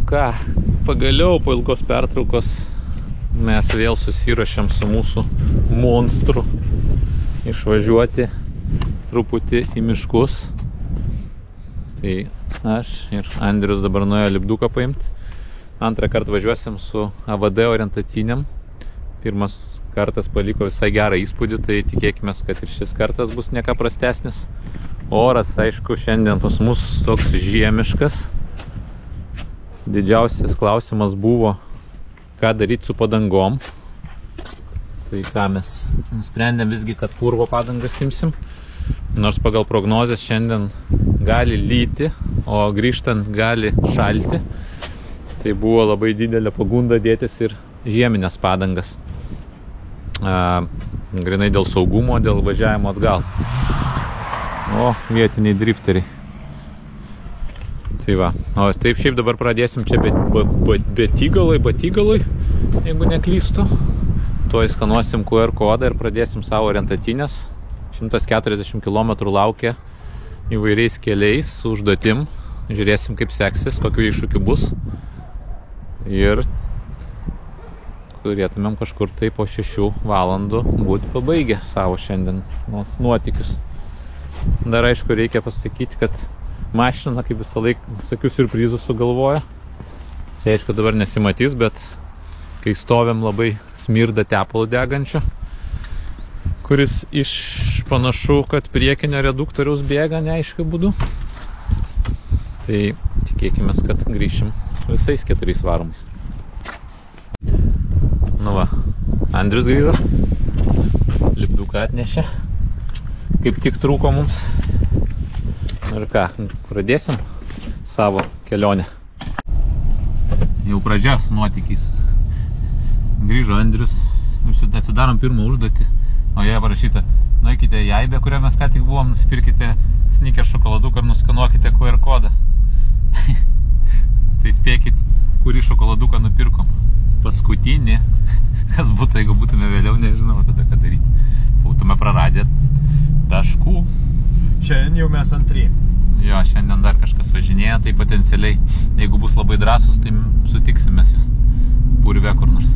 ką, pagaliau po ilgos pertraukos mes vėl susiruošėm su mūsų monstru išvažiuoti truputį į miškus. Tai aš ir Andrius dabar nuėjo lipduką paimti. Antrą kartą važiuosim su AVD orientaciniam. Pirmas kartas paliko visai gerą įspūdį, tai tikėkime, kad ir šis kartas bus ne ką prastesnis. Oras, aišku, šiandien pas mus toks žiemiškas. Didžiausias klausimas buvo, ką daryti su padangom. Tai ką mes nusprendėm visgi, kad purvo padangas imsim. Nors pagal prognozes šiandien gali lyti, o grįžtant gali šalti. Tai buvo labai didelė pagunda dėtis ir žieminės padangas. Grinai dėl saugumo, dėl važiavimo atgal. O, vietiniai drifteriai. Tai va. O taip šiaip dabar pradėsim čia Batygaloj, jeigu neklystu. Tuoj skanuosim QR kodą ir pradėsim savo orientacinės. 140 km laukia įvairiais keliais su užduotim. Žiūrėsim, kaip seksis, kokių iššūkių bus. Ir turėtumėm kažkur tai po 6 valandų būti pabaigę savo šiandien nuotykius. Dar aišku reikia pasakyti, kad mašina kaip visą laiką visokių siurprizų sugalvoja. Tai aišku dabar nesimatys, bet kai stovėm labai smirda tepalų degančių, kuris iš panašu, kad priekinio reduktoriaus bėga neaiškiu būdu. Tai tikėkime, kad grįšim visais 4 varomais. Nu va, Andrius grįžo, lipduką atnešė, kaip tik trūko mums. Ir ką, pradėsim savo kelionę. Jau pradžia su nuotykiais. Grįžo Andrius, atsidarom pirmą užduotį, o joje parašyta: nueikite į Aibę, kurioje mes ką tik buvom, nusipirkite Snickers šokoladuką ir nuskanuokite QR kodą. Tai spėkit, kurį šokoladuką nupirkom. Paskutinį. Kas būtų, jeigu būtume vėliau, nežinau tada ką daryti. Būtume praradę taškų. Šiandien jau mes antri. Jo, šiandien dar kažkas važinėja, tai potencialiai, jeigu bus labai drąsus, tai sutiksim mes jūs purve kur nors.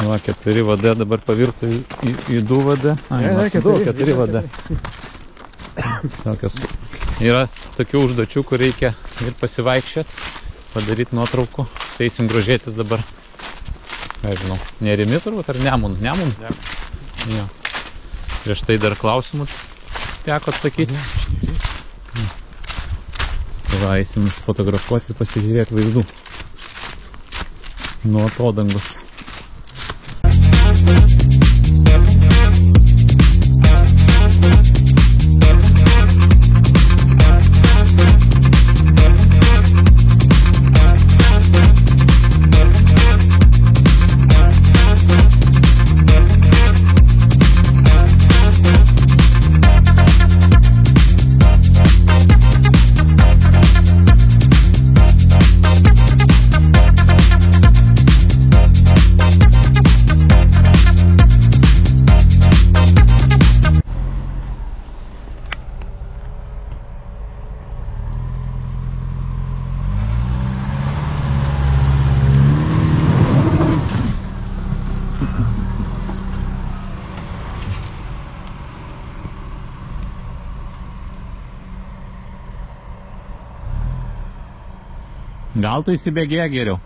Va, 4 VD dabar pavirto į 2 VD. Ne, 4 VD. Tokios. Yra tokių užduočių, kur reikia ir pasivaikščioti, padaryti nuotraukų. Tai eisim grožėtis dabar, nežinau, Nerimi turbūt ar Nemun? Nemun? Jo. Prieš tai dar klausimų teko atsakyti. Tai va, eisim fotografuoti ir pasižiūrėti vaizdų nuo atodangos. Gal tu įsibėgėja geriau?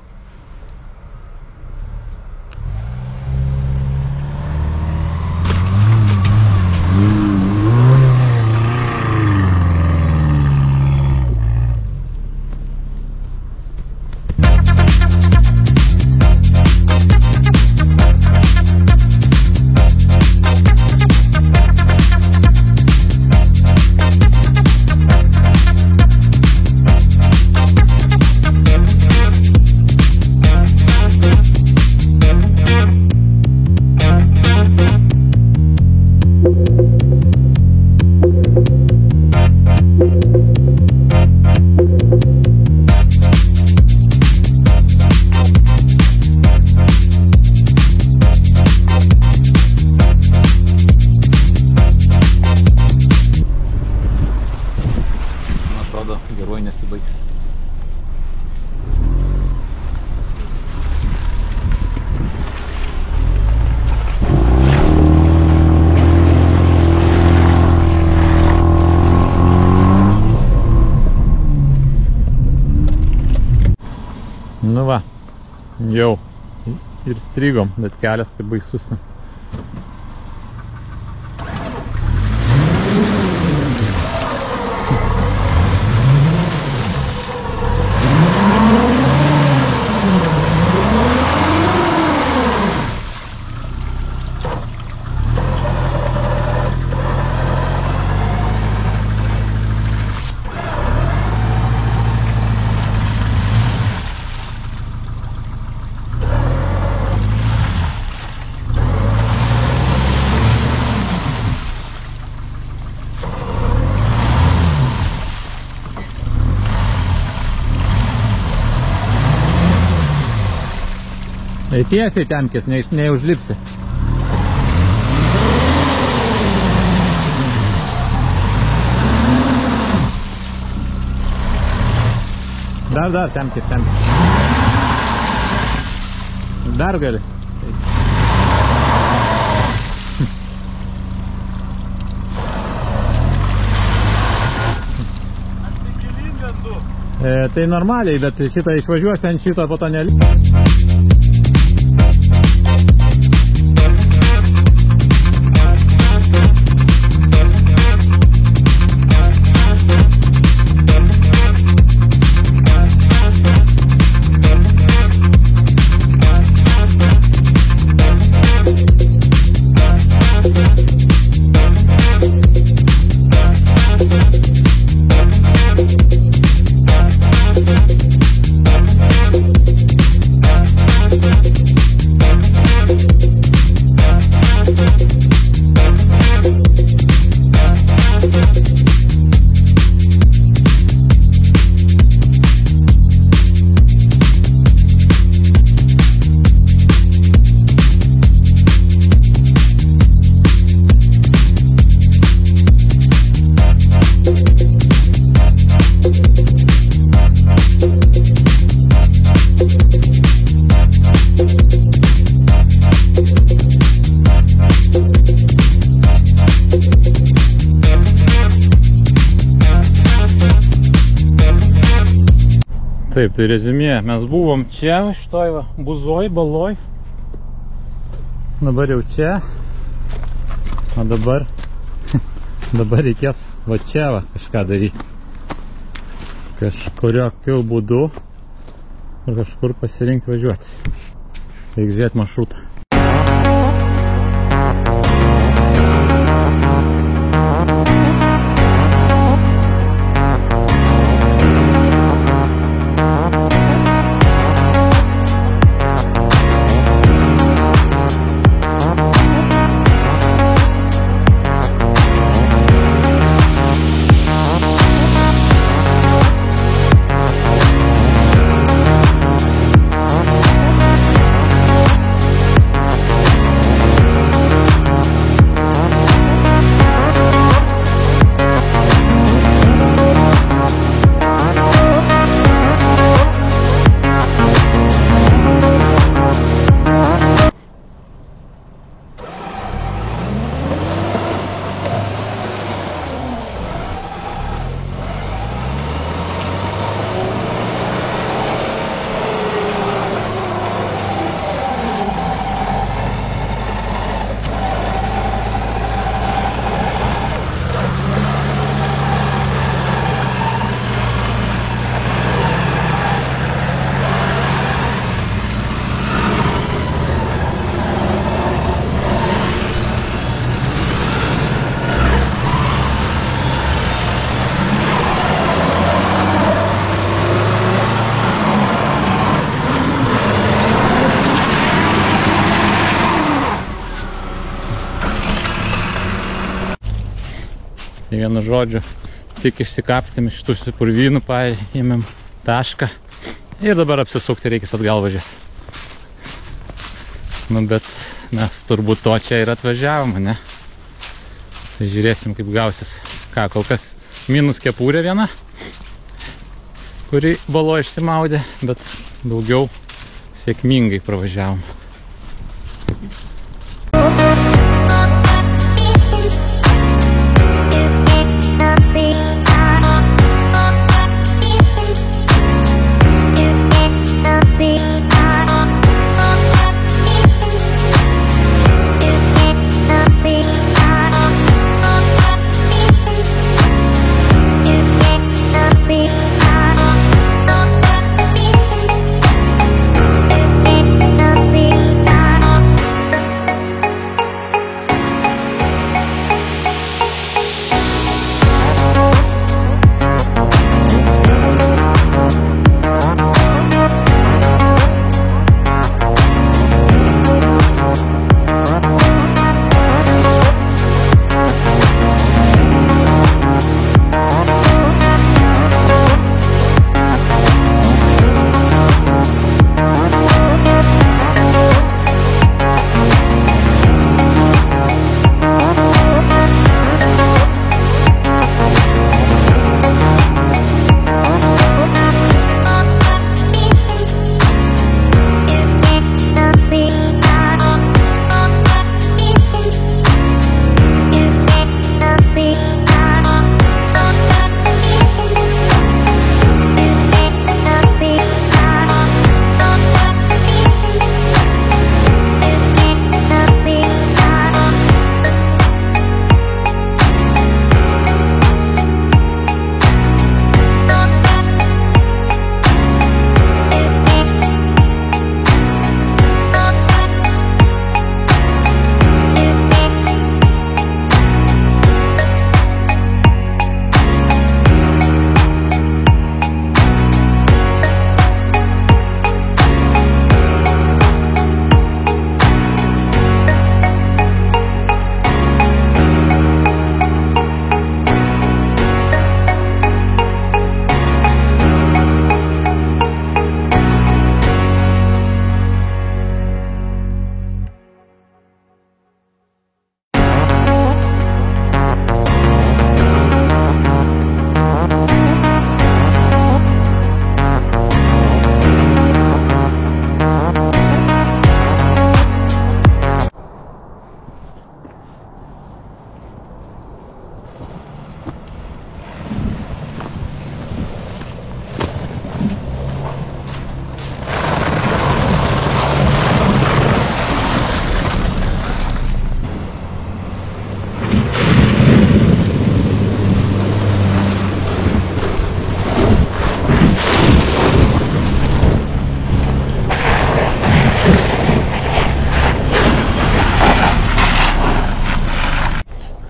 Nu va, jau ir strigom, bet kelias tai baisus. Tai tiesiai temkis, neužlipsi. Dar temkis. Dar gali. Tai normaliai, bet šitą išvažiuosi ant šito, po to neliks. Taip, tai rezumė, mes buvom čia, šitoj va, Buzoj, Baloj. Dabar jau čia. O dabar reikės va čia va kažką daryti. Kažkokiu būdu ir kažkur pasirinkti važiuoti. Reikia žiūrėti maršrutą. Tai vienu žodžiu, tik išsikapstėm iš šitų purvynų, paėmėm tašką ir dabar apsisukti reikės atgal važiuoti. Nu, bet mes turbūt to čia ir atvažiavom, ne? Tai žiūrėsim, kaip gausis. Ką, kol kas minus kepurė viena, kuri Baloj išsimaudė, bet daugiau sėkmingai pravažiavom. Be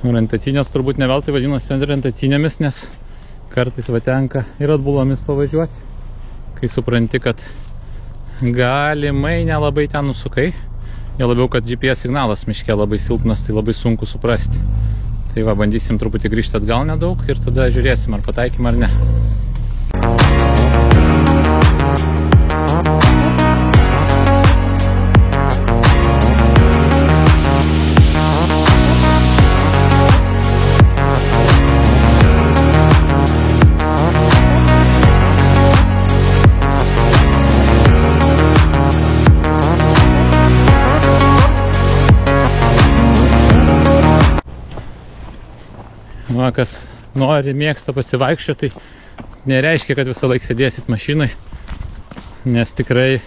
Orientacinės turbūt ne veltui vadinosi orientacinėmis, nes kartais va tenka ir atbulomis pavažiuoti, kai supranti, kad galimai nelabai ten nusukai. Jo labiau, kad GPS signalas miške labai silpnas, tai labai sunku suprasti. Tai va, bandysim truputį grįžti atgal nedaug ir tada žiūrėsim, ar pataikim ar ne. Nu, kas nori, mėgsta pasivaikščioti, tai nereiškia, kad visą laiką sėdėsit mašinai, nes tikrai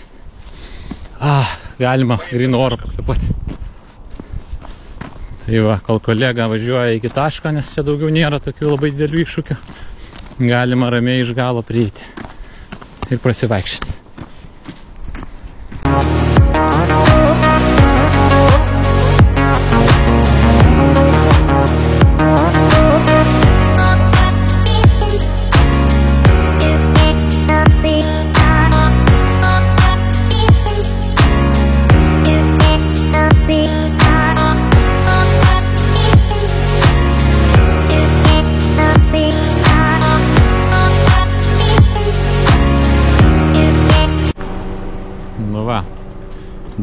galima gryno oro pakvėpuoti. Tai va, kol kolega važiuoja iki taško, nes čia daugiau nėra tokių labai didelių iššūkių, galima ramiai iš galo prieiti ir prasivaikščioti.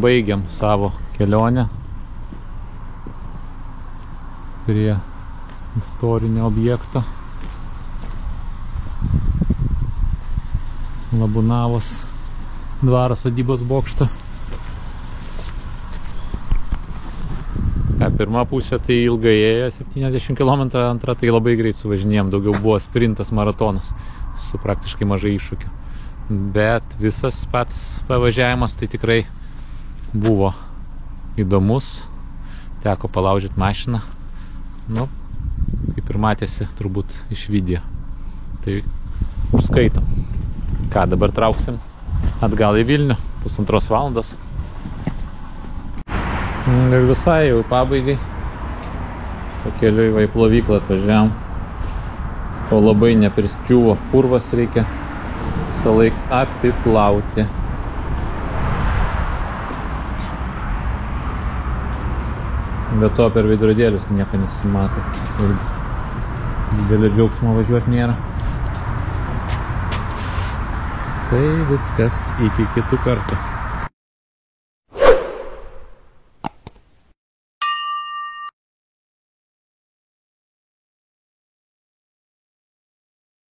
Baigiam savo kelionę prie istorinio objekto Labūnavos dvaro sodybos bokšto. Pirma pusė tai ilgai ėjo, 70 km, antra tai labai greit suvažinėjom, daugiau buvo sprintas, maratonas su praktiškai mažai iššūkių. Bet visas pats pavažiavimas tai tikrai buvo įdomus, teko palaužyti mašiną, nu, kaip ir matėsi turbūt iš video. Tai užskaitom. Ką, dabar trauksim atgal į Vilnių, 1,5 valandos. Ir visai jau pabaigai. Pakeliui va į plovyklą atvažiavom. O labai neprisdžiuvo purvas, reikia visą laiką apiplauti. Be to per veidrodėlius nieko nesimato. Ir didelio džiaugsmo važiuoti nėra. Tai viskas, iki kitų kartų.